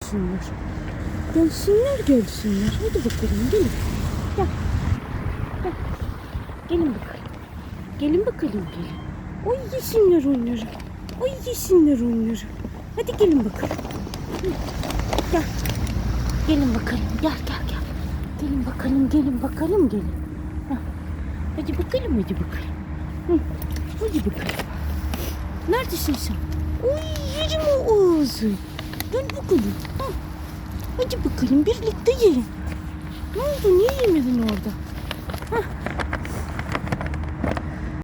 gelsinler. Gelsinler. Hadi bakalım gelin. Gel. Gel. Gelin bakalım. Gelin bakalım gelin. Oy yesinler onları. Oy yesinler onları. Hadi gelin bakalım. Gel. Gelin bakalım. Gel. Gelin bakalım gelin. Hadi bakalım. Hadi bakalım. Neredesin sen? Oy yerim o ağzı. Dön bakalım. Hadi bakalım birlikte yiyin. Ne oldu? Niye yemedin orada?